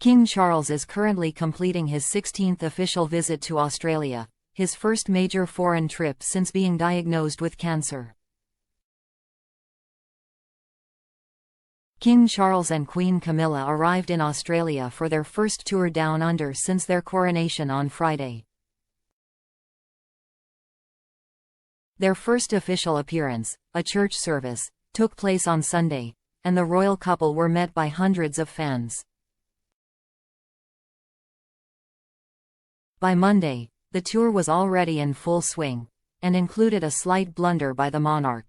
King Charles is currently completing his 16th official visit to Australia, his first major foreign trip since being diagnosed with cancer. King Charles and Queen Camilla arrived in Australia for their first tour down under since their coronation on Friday. Their first official appearance, a church service, took place on Sunday, and the royal couple were met by hundreds of fans. By Monday, the tour was already in full swing, and included a slight blunder by the monarch.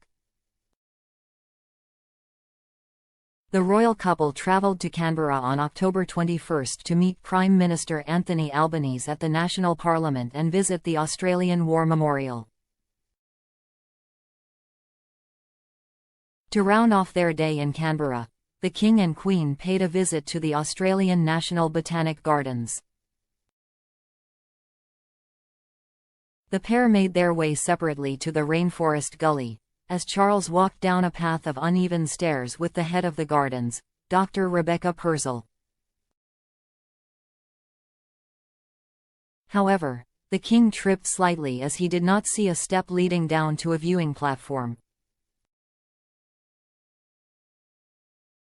The royal couple travelled to Canberra on October 21 to meet Prime Minister Anthony Albanese at the National Parliament and visit the Australian War Memorial. To round off their day in Canberra, the King and Queen paid a visit to the Australian National Botanic Gardens. The pair made their way separately to the Rainforest Gully, as Charles walked down a path of uneven stairs with the head of the gardens, Dr. Rebecca Purcell. However, the King tripped slightly as he did not see a step leading down to a viewing platform.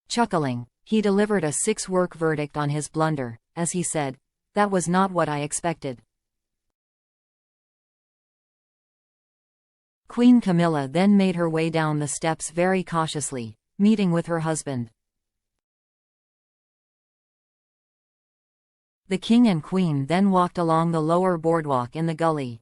Chuckling, he delivered a 6-work verdict on his blunder, as he said, "That was not what I expected." Queen Camilla then made her way down the steps very cautiously, meeting with her husband. The King and Queen then walked along the lower boardwalk in the gully.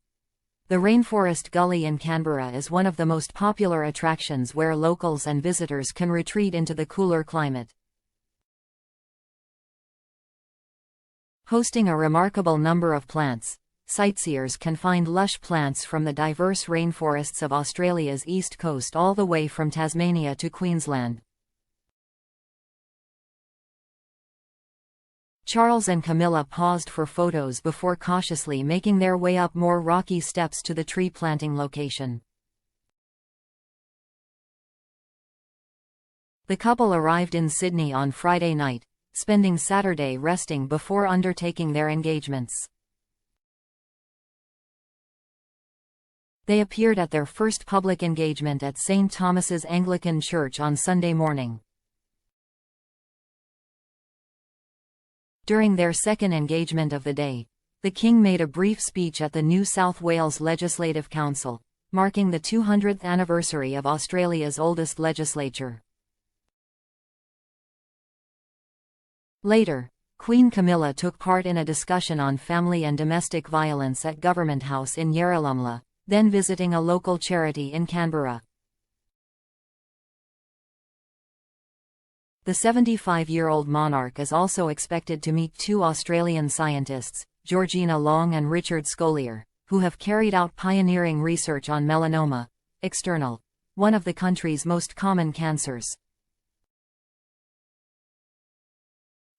The Rainforest Gully in Canberra is one of the most popular attractions where locals and visitors can retreat into the cooler climate. Hosting a remarkable number of plants, sightseers can find lush plants from the diverse rainforests of Australia's east coast all the way from Tasmania to Queensland. Charles and Camilla paused for photos before cautiously making their way up more rocky steps to the tree planting location. The couple arrived in Sydney on Friday night, spending Saturday resting before undertaking their engagements. They appeared at their first public engagement at St. Thomas's Anglican Church on Sunday morning. During their second engagement of the day, the King made a brief speech at the New South Wales Legislative Council, marking the 200th anniversary of Australia's oldest legislature. Later, Queen Camilla took part in a discussion on family and domestic violence at Government House in Yarralumla, then visiting a local charity in Canberra. The 75-year-old monarch is also expected to meet 2 Australian scientists, Georgina Long and Richard Scolyer, who have carried out pioneering research on melanoma, external, one of the country's most common cancers.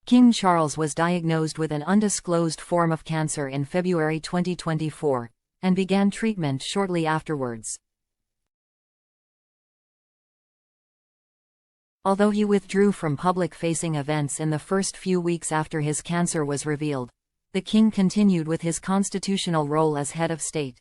King Charles was diagnosed with an undisclosed form of cancer in February 2024, and began treatment shortly afterwards. Although he withdrew from public-facing events in the first few weeks after his cancer was revealed, the King continued with his constitutional role as head of state.